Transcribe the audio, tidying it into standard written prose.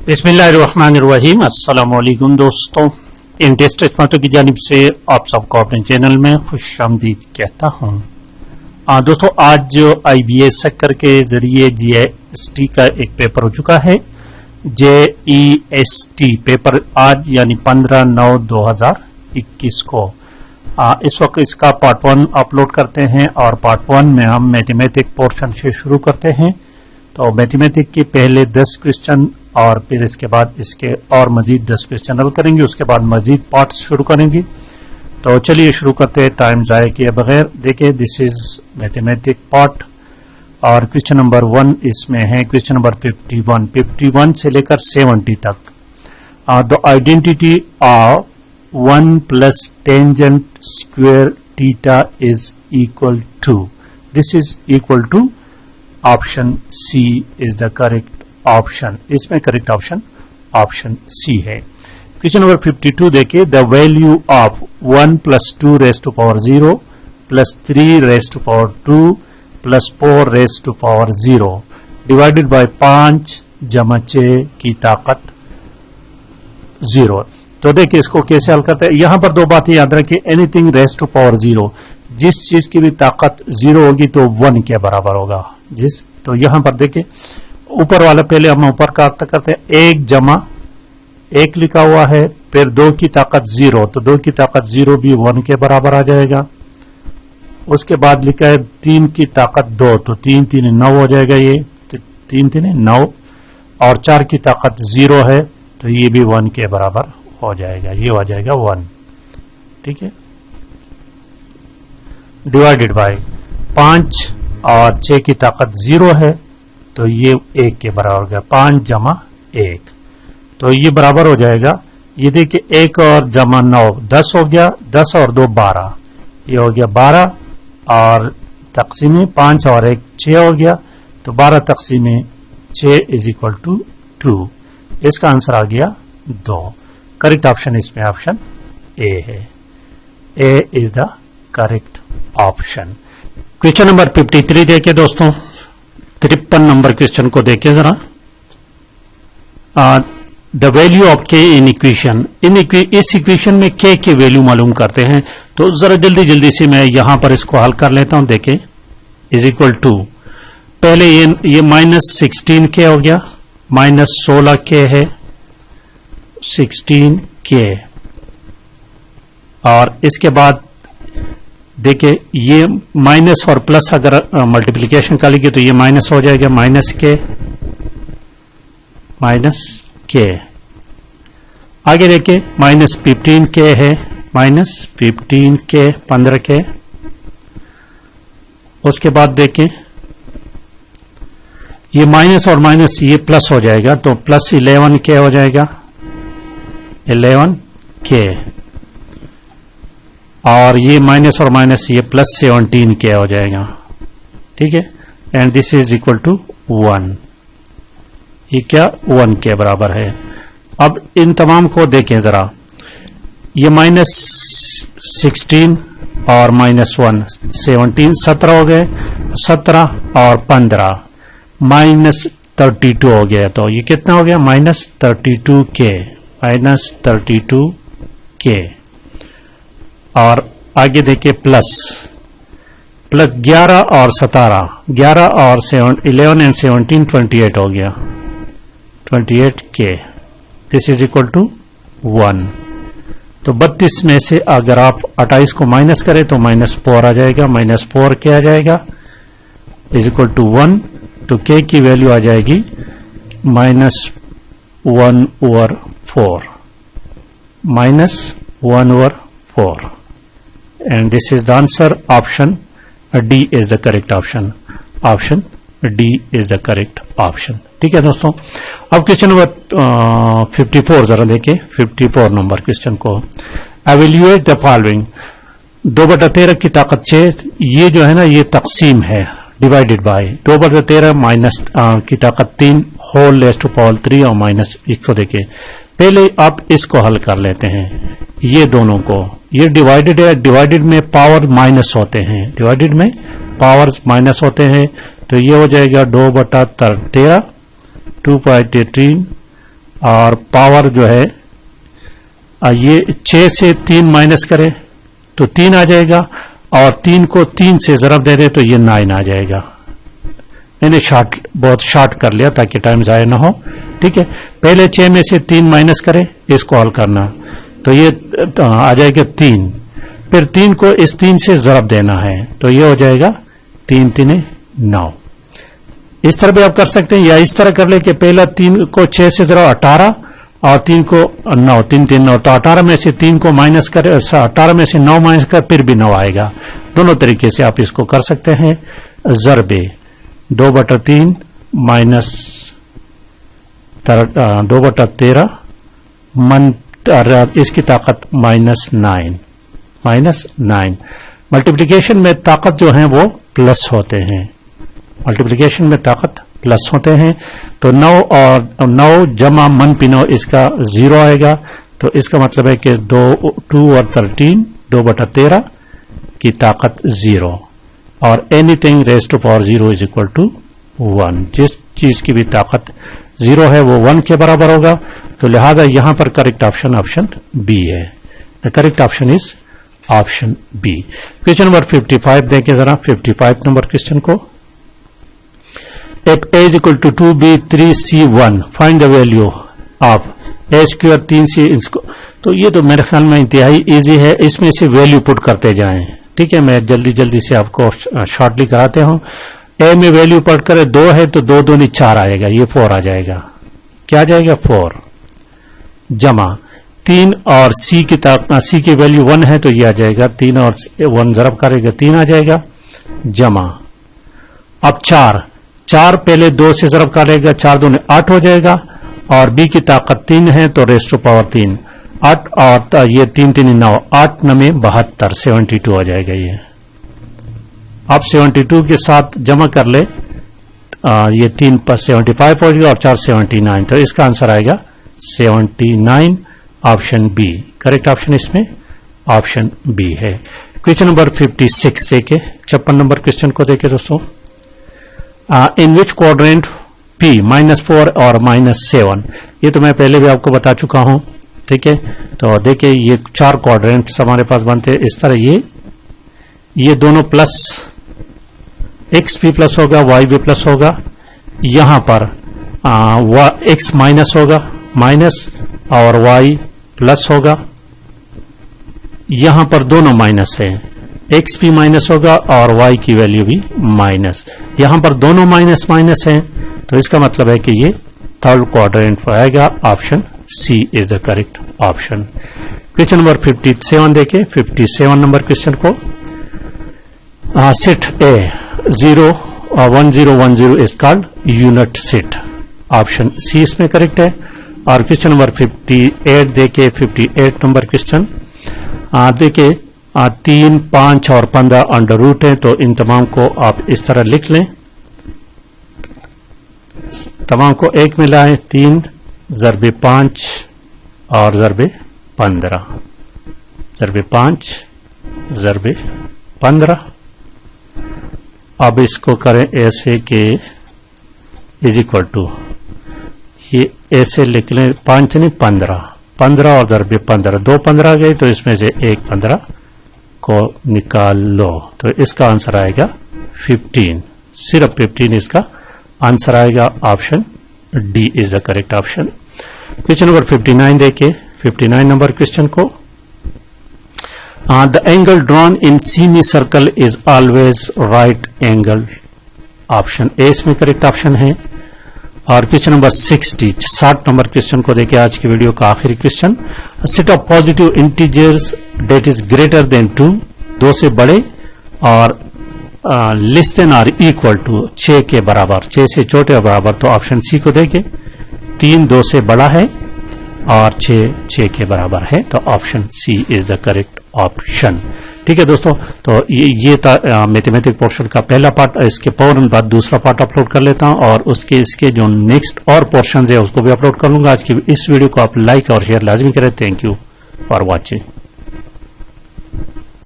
बिस्मिल्लाहिर्रहमानिर्रहीम। अस्सलाम वालेकुम दोस्तों, इंटेस्ट एक्सपर्टों की जानिब से आप सबको अपने चैनल में खुशामदीद कहता हूँ। दोस्तों, आज जो IBA सेक्टर के जरिए GST का एक पेपर हो चुका है, JEST पेपर आज यानी 15/9/2021 को इस वक्त इसका पार्ट 1 अपलोड करते हैं और पार्ट 1 में हम मैथमेटिक पोर्शन से शुरू करते हैं। तो मैथमेटिक के पहले 10 क्वेश्चन और फिर इसके बाद इसके और मजीद 10 क्वेश्चन हल करेंगे, उसके बाद मजीद पार्ट्स शुरू करेंगे। तो चलिए शुरू करते हैं टाइम जाए किए बगैर। देखिए, दिस इज मैथमेटिक पार्ट और क्वेश्चन नंबर 1 इसमें है क्वेश्चन नंबर 51 से लेकर 70 तक। The identity of 1 plus tangent square theta is equal to, this is equal to option C is the correct option. इसमें करेक्ट ऑप्शन ऑप्शन सी है। Question number 52 देखिए, the value of 1 plus 2 raise to power 0 plus 3 raise to power 2 plus 4 raise to power 0 divided by 5 जमा 6 की ताकत 0। तो देखिए इसको कैसे हल करते हैं। यहां पर दो बातें याद रखिए, एनीथिंग रेज़ टू पावर 0, जिस चीज की भी ताकत 0 होगी तो 1 के बराबर होगा। तो यहां पर देखिए ऊपर वाला पहले हम ऊपर का करते हैं, 1 जमा 1 लिखा हुआ है, फिर 2 की ताकत 0, तो 2 की ताकत 0 भी 1 के बराबर आ जाएगा। उसके बाद लिखा है 3 की ताकत 2, तो 3 3 9 हो जाएगा, ये 3 3 9, और 4 की ताकत 0 है तो ये भी 1 के बराबर हो जाएगा, ये हो जाएगा 1। ठीक है, डिवाइडेड बाय 5 और 6 की ताकत 0 है तो ये 1 के बराबर हो गया, 5 जमा 1, तो ये बराबर हो जाएगा। ये देखिए 1 और जमा 9 10 हो गया, 10 और 2 12, ये हो गया 12, और तकसीम 5 और 1 6 हो गया, तो 12 तकसीम 6 इज इक्वल टू 2। इसका आंसर आ गया 2। करेक्ट ऑप्शन इसमें ऑप्शन ए है, A is the correct option. Question number 53 देखिए दोस्तों, 53 नंबर क्वेश्चन को देखिए जरा। द वैल्यू ऑफ के इन इक्वेशन, इस इक्वेशन में के की वैल्यू मालूम करते हैं। तो जरा जल्दी जल्दी से मैं यहां पर इसको हल कर लेता हूं। देखिए इज इक्वल टू, पहले ये -16 के हो गया, -16 के है, 16 के, और इसके बाद देखिए ये माइनस और प्लस अगर मल्टीप्लिकेशन कर लीजिए तो ये माइनस हो जाएगा, माइनस के। आगे देखिए -15 के है, -15 के, 15 के। उसके बाद देखिए ये माइनस और माइनस ये प्लस हो जाएगा, तो प्लस 11 के हो जाएगा, 11 के, और ये माइनस और माइनस ये प्लस 17 के हो जाएगा। ठीक है, and this is equal to 1, ये क्या 1 के बराबर है। अब इन तमाम को देखें जरा, ये -16 और -1 17 17 हो गए, 17 और 15 -32 हो गया, तो ये कितना हो गया -32 के। और आगे देखिए प्लस 11 और 17, 11 और 11 एंड 17 28 हो गया, 28 के। This is equal to 1। तो 32 में से अगर आप 28 को माइनस करें तो -4 आ जाएगा, -4 के आ जाएगा, इज इक्वल टू 1। तो के की वैल्यू आ जाएगी -1/4, -1/4, and this is the answer, option D is the correct option, option D is the correct option। ठीक है दोस्तों, अब क्वेश्चन नंबर 54 जरा देखिए, 54 नंबर क्वेश्चन को। एवेल्यूएट द फॉलोइंग, 2/13 की ताकत 6, ये जो है ना ये तकसीम है, डिवाइडेड बाय 2/13 माइनस की ताकत 3 होल रेज़ टू पावर 3 और माइनस। इसको देखिए पहले आप इसको हल कर लेते हैं, ये दोनों को, ये डिवाइडेड है, डिवाइडेड में पावर माइनस होते हैं, डिवाइडेड में पावर माइनस होते हैं, तो ये हो जाएगा 2/13 2/18 और पावर जो है ये 6 से 3 माइनस करें तो 3 आ जाएगा, और 3 को 3 से ज़रब दे दे तो ये 9 आ जाएगा। मैंने बहुत शॉर्ट कर लिया ताकि टाइम ज़ाया ना हो। ठीक है, पहले 6 में से 3 माइनस करें, इसको हल करना, तो ये आ जाएगा 3, फिर 3 को इस 3 से ज़रब देना है, तो ये हो जाएगा 3 3 9। इस तरह भी आप कर सकते हैं, या इस तरह कर ले कि पहला 3 को 6 से ज़रब 18 और 3 को 9, 3 3 9, तो 18 में से 3 को माइनस कर, 18 में से 9 माइनस कर, फिर भी 9 आएगा। दोनों तरीके से आप इसको कर सकते हैं। ज़रबे 2/3 माइनस 2/13 मन, इसकी ताकत -9। मल्टीप्लिकेशन में ताकत जो है वो प्लस होते हैं, मल्टीप्लिकेशन में ताकत प्लस होते हैं। तो 9 और 9 जमा मन पिनो इसका 0 आएगा, तो इसका मतलब है कि 2 और 13 2/13 की ताकत 0, और anything raised to power 0 is equal to 1। जिस चीज की भी ताकत 0 है वो 1 के बराबर होगा, तो लिहाजा यहां पर करेक्ट ऑप्शन ऑप्शन बी है। The correct option is option B. Question number 55 देखें जरा, 55 नंबर क्वेश्चन को। If a is equal to 2b 3c1 find the value of a square 3c इसको, तो ये तो मेरे ख्याल में इंतहाई इजी है, इसमें से वैल्यू पुट करते जाएं। ठीक है, मैं जल्दी जल्दी से आपको शॉर्टली कराते हूं। a में वैल्यू पुट करें 2 है तो 2 दूनी 4 आएगा, ये 4 आ जाएगा। क्या आ जाएगा? 4 जमा 3 और c की वैल्यू 1 है तो ये आ जाएगा 3 और 1 ज़रब करेगा 3 आ जाएगा, जमा अब 4 पहले 2 से ज़रब करेगा, 4 दूनी 8 हो जाएगा, और b की ताकत 3 है तो रेज़्ड टू पावर 3 8, और ये 3 3 9, 8 9 72 72 आ जाएगा ये। अब 72 के साथ जमा कर ले, ये 3 पर 75 हो जाएगा और 4 79, तो इसका आंसर आएगा 79, ऑप्शन बी। करेक्ट ऑप्शन इसमें ऑप्शन बी है। क्वेश्चन नंबर 56 देखे, 56 नंबर क्वेश्चन को देखे दोस्तों। इन विच क्वाड्रेंट P -4 और -7, ये तो मैं पहले भी आपको बता चुका हूं। ठीक है, तो देखिए ये 4 क्वाड्रेंट्स हमारे पास बनते हैं इस तरह। ये दोनों प्लस, x भी प्लस होगा, y भी प्लस होगा, यहां पर x माइनस होगा, माइनस, और y प्लस होगा, यहां पर दोनों माइनस है, x भी माइनस होगा और y की वैल्यू भी माइनस, यहां पर दोनों माइनस माइनस हैं, तो इसका मतलब है कि ये थर्ड क्वाड्रेंट पर आएगा, option C is the correct option. Question number 57 देखे, 57 नंबर क्वेश्चन को। Set A 1010 is called unit set, option C इसमें करेक्ट है। और क्वेश्चन नंबर 58 देखे, 58 नंबर क्वेश्चन देखे, 3 5 और 15 अंडर रूट है, तो इन तमाम को आप इस तरह लिख लें, तमाम को एक में लाएं, 3 ज़रबे 5 और ज़रबे 15, ज़रबे 5 ज़रबे 15। अब इसको करें ऐसे के इज इक्वल टू, ये ऐसे लिख लें, 5 नहीं 15 और ज़रबे 15, 2 15 गए तो इसमें से एक 15 को निकाल लो, तो इसका आंसर आएगा 15, सिर्फ 15 इसका आंसर आएगा, option D is the correct option. Question number 59 देखिए, 59 नंबर क्वेश्चन को। The angle drawn in semi circle is always right angle, option A इसमें करेक्ट ऑप्शन है। और क्वेश्चन नंबर 60 नंबर क्वेश्चन को देखिए, आज की वीडियो का आखिरी question. Set of positive integers that is greater than 2, 2 से बड़े और लेस देन और इक्वल टू 6 के बराबर, 6 से छोटे और बराबर, तो ऑप्शन सी को देखें, 3 2 से बड़ा है और 6 के बराबर है, तो option C is the correct option. ठीक है दोस्तों, तो ये था मैथमेटिक पोर्शन का पहला पार्ट। इसके फौरन बाद दूसरा पार्ट अपलोड कर लेता हूं, और इसके जो नेक्स्ट और पोर्शन है उसको भी अपलोड कर लूंगा। आज की इस वीडियो को आप लाइक और शेयर लाजमी करें। Thank you for watching.